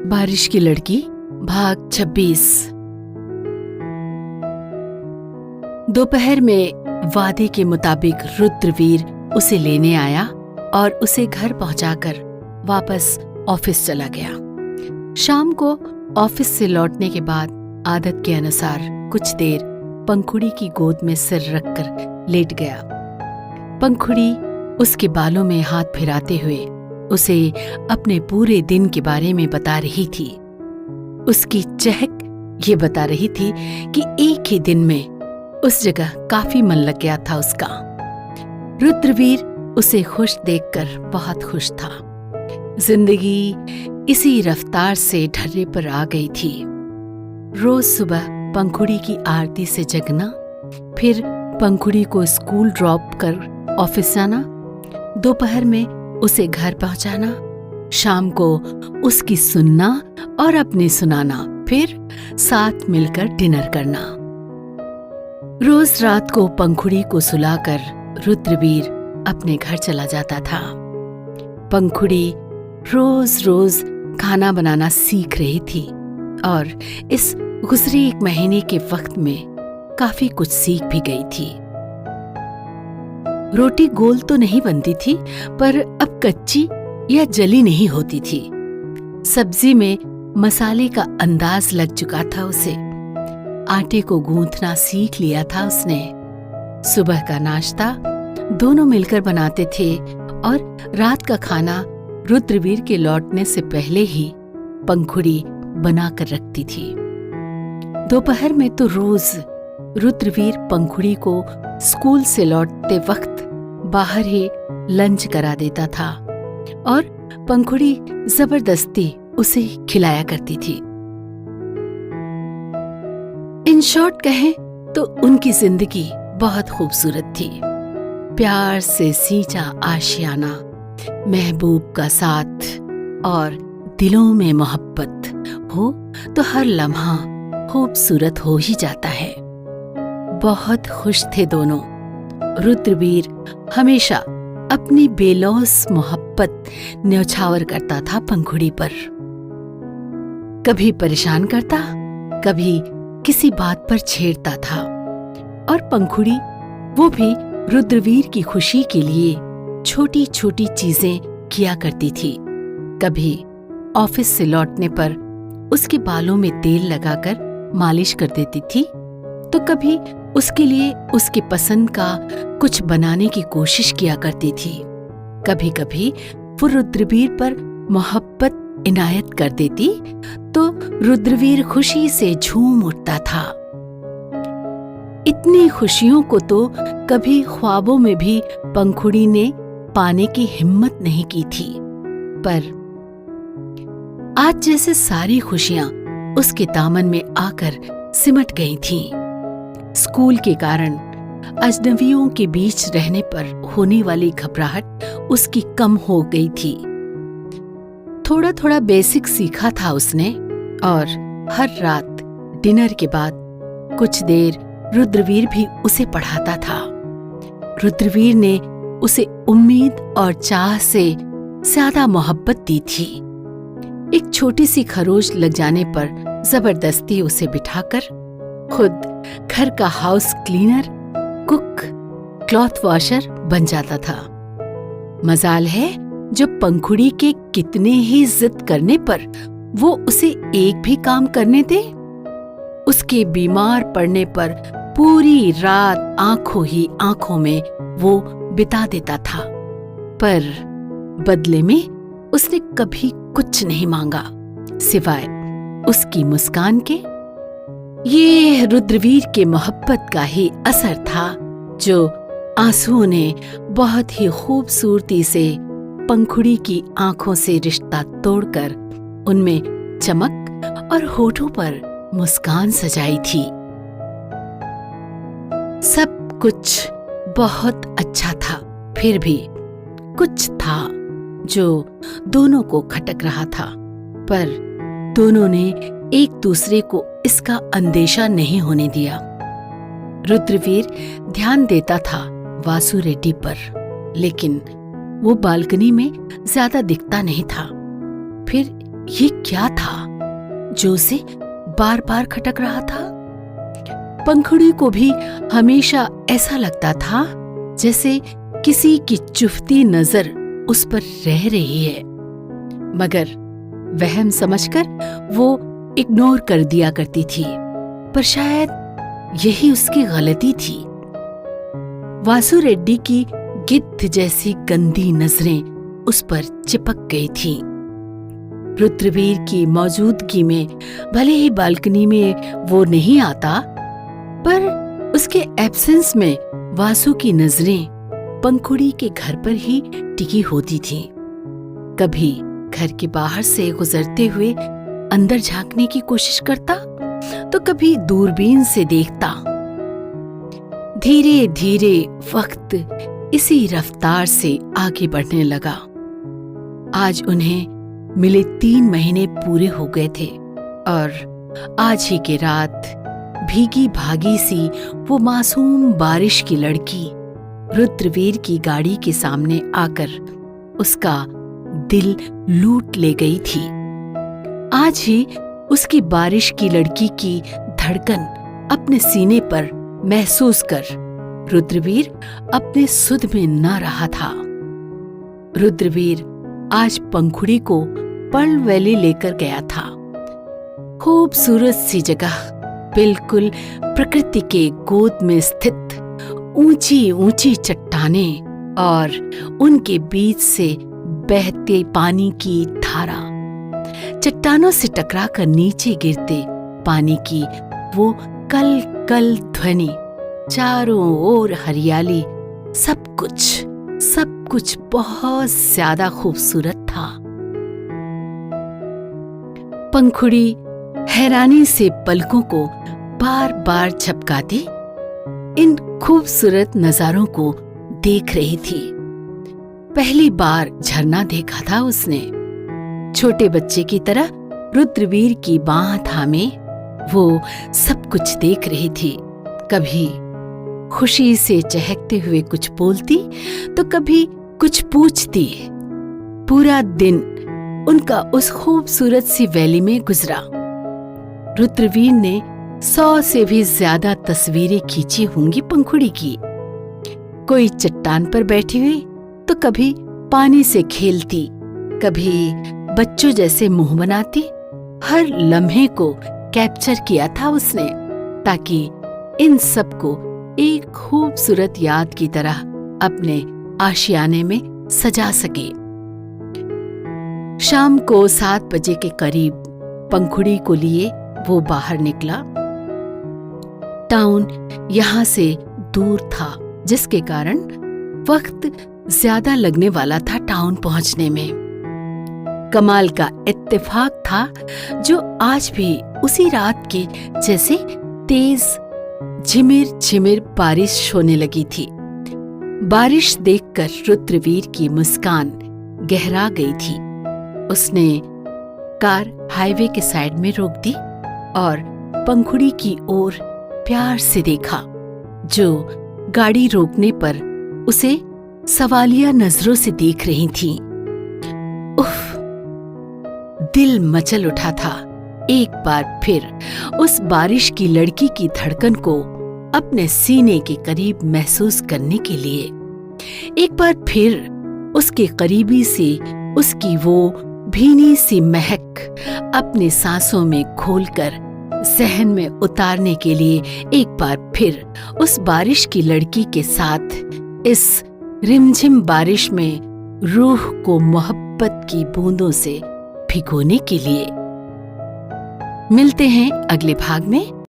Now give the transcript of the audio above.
बारिश की लड़की भाग 26। दोपहर में वादे के मुताबिक रुद्रवीर उसे लेने आया और उसे घर पहुंचाकर वापस ऑफिस चला गया। शाम को ऑफिस से लौटने के बाद आदत के अनुसार कुछ देर पंखुड़ी की गोद में सिर रखकर लेट गया। पंखुड़ी उसके बालों में हाथ फिराते हुए उसे अपने पूरे दिन के बारे में बता रही थी। उसकी चहक ये बता रही थी कि एक ही दिन में उस जगह काफी मन लग गया था उसका। रुद्रवीर उसे खुश देखकर बहुत खुश था। जिंदगी इसी रफ्तार से ढर्रे पर आ गई थी। रोज सुबह पंखुड़ी की आरती से जगना, फिर पंखुड़ी को स्कूल ड्रॉप कर ऑफिस जाना, दोपहर में उसे घर पहुंचाना, शाम को उसकी सुनना और अपने सुनाना, फिर साथ मिलकर डिनर करना। रोज रात को पंखुड़ी को सुलाकर रुद्रवीर अपने घर चला जाता था। पंखुड़ी रोज रोज खाना बनाना सीख रही थी और इस गुजरे एक महीने के वक्त में काफी कुछ सीख भी गई थी। रोटी गोल तो नहीं बनती थी, पर अब कच्ची या जली नहीं होती थी। सब्जी में मसाले का अंदाज लग चुका था उसे। आटे को गूंथना सीख लिया था उसने। सुबह का नाश्ता दोनों मिलकर बनाते थे और रात का खाना रुद्रवीर के लौटने से पहले ही पंखुड़ी बनाकर रखती थी। दोपहर में तो रोज रुद्रवीर पंखुड़ी को स्कूल से लौटते वक्त बाहर ही लंच करा देता था और पंखुड़ी जबरदस्ती उसे खिलाया करती थी। इन शॉर्ट कहें तो उनकी जिंदगी बहुत खूबसूरत थी। प्यार से सींचा आशियाना, महबूब का साथ और दिलों में मोहब्बत हो तो हर लम्हा खूबसूरत हो ही जाता है। बहुत खुश थे दोनों। रुद्रवीर हमेशा अपनी बेलौस मोहब्बत न्यौछावर करता था पंखुड़ी पर। कभी परेशान करता, कभी किसी बात पर छेड़ता था और पंखुड़ी वो भी रुद्रवीर की खुशी के लिए छोटी छोटी चीजें किया करती थी। कभी ऑफिस से लौटने पर उसके बालों में तेल लगाकर मालिश कर देती थी, तो कभी उसके लिए उसके पसंद का कुछ बनाने की कोशिश किया करती थी। कभी कभी वो रुद्रवीर पर मोहब्बत इनायत कर देती तो रुद्रवीर खुशी से झूम उठता था। इतनी खुशियों को तो कभी ख्वाबों में भी पंखुड़ी ने पाने की हिम्मत नहीं की थी। पर आज जैसे सारी खुशियां उसके दामन में आकर सिमट गई थीं। स्कूल के कारण अजनबियों के बीच रहने पर होने वाली घबराहट उसकी कम हो गई थी। थोड़ा थोड़ा बेसिक सीखा था उसने और हर रात डिनर के बाद कुछ देर रुद्रवीर भी उसे पढ़ाता था। रुद्रवीर ने उसे उम्मीद और चाह से ज्यादा मोहब्बत दी थी। एक छोटी सी खरोच लग जाने पर जबरदस्ती उसे बिठाकर खुद घर का house cleaner, cook, cloth washer बन जाता था। मजाल है जब पंखुड़ी के कितने ही जिद करने पर वो उसे एक भी काम करने दे। उसके बीमार पड़ने पर पूरी रात आंखों ही आंखों में वो बिता देता था, पर बदले में उसने कभी कुछ नहीं मांगा सिवाय उसकी मुस्कान के। ये रुद्रवीर के मोहब्बत का ही असर था जो आंसुओं ने बहुत ही खूबसूरती से पंखुड़ी की आंखों से रिश्ता तोड़कर उनमें चमक और होठों पर मुस्कान सजाई थी। सब कुछ बहुत अच्छा था, फिर भी कुछ था जो दोनों को खटक रहा था, पर दोनों ने एक दूसरे को इसका अंदेशा नहीं होने दिया। रुद्रवीर ध्यान देता था वासु रेड्डी पर, लेकिन वो बालकनी में ज्यादा दिखता नहीं था। फिर ये क्या था जो उसे बार बार खटक रहा था? पंखुड़ी को भी हमेशा ऐसा लगता था जैसे किसी की चुभती नजर उस पर रह रही है, मगर वहम समझकर वो इग्नोर कर दिया करती थी। पर शायद यही उसकी गलती थी। वासु रेड्डी की गिद्ध जैसी गंदी नजरें उस पर चिपक गई थीं। रुद्रवीर की मौजूदगी में भले ही बालकनी में वो नहीं आता, पर उसके एब्सेंस में वासु की नजरें पंखुड़ी के घर पर ही टिकी होती थीं। कभी घर के बाहर से गुजरते हुए अंदर झांकने की कोशिश करता, तो कभी दूरबीन से देखता। धीरे धीरे वक्त इसी रफ्तार से आगे बढ़ने लगा। आज उन्हें मिले 3 महीने पूरे हो गए थे और आज ही की रात भीगी भागी सी वो मासूम बारिश की लड़की रुद्रवीर की गाड़ी के सामने आकर उसका दिल लूट ले गई थी। आज ही उसकी बारिश की लड़की की धड़कन अपने सीने पर महसूस कर रुद्रवीर अपने सुध में न रहा था। रुद्रवीर आज पंखुड़ी को पर्ल वैली लेकर गया था। खूबसूरत सी जगह, बिल्कुल प्रकृति के गोद में स्थित ऊंची ऊंची चट्टानें और उनके बीच से बहते पानी की धारा, चट्टानों से टकराकर नीचे गिरते पानी की वो कल कल ध्वनि, चारों ओर हरियाली, सब कुछ बहुत ज्यादा खूबसूरत था। पंखुड़ी हैरानी से पलकों को बार बार झपकाती इन खूबसूरत नजारों को देख रही थी। पहली बार झरना देखा था उसने। छोटे बच्चे की तरह रुद्रवीर की बांह थामे वो सब कुछ देख रही थी। कभी खुशी से चहकते हुए कुछ बोलती, तो कभी कुछ पूछती। पूरा दिन उनका उस खूबसूरत सी वैली में गुजरा। रुद्रवीर ने 100 से भी ज्यादा तस्वीरें खींची होंगी पंखुड़ी की। कोई चट्टान पर बैठी हुई, तो कभी पानी से खेलती, कभी बच्चों जैसे मुंह बनाती। हर लम्हे को कैप्चर किया था उसने, ताकि इन सबको एक खूबसूरत याद की तरह अपने आशियाने में सजा सके। शाम को 7 बजे के करीब पंखुड़ी को लिए वो बाहर निकला। टाउन यहां से दूर था, जिसके कारण वक्त ज्यादा लगने वाला था टाउन पहुंचने में। कमाल का इत्तेफाक था जो आज भी उसी रात के जैसे तेज झिमिर झिमिर बारिश होने लगी थी। बारिश देखकर रुद्रवीर की मुस्कान गहरा गई थी। उसने कार हाईवे के साइड में रोक दी और पंखुड़ी की ओर प्यार से देखा, जो गाड़ी रोकने पर उसे सवालिया नजरों से देख रही थी। उफ, दिल मचल उठा था एक बार फिर उस बारिश की लड़की की धड़कन को अपने सीने के करीब महसूस करने के लिए। एक बार फिर उसके करीबी से उसकी वो भीनी सी महक अपने सांसों में घोलकर जहन में उतारने के लिए एक बार फिर उस बारिश की लड़की के साथ इस रिमझिम बारिश में रूह को मोहब्बत की बूंदों से भिगोने के लिए। मिलते हैं अगले भाग में।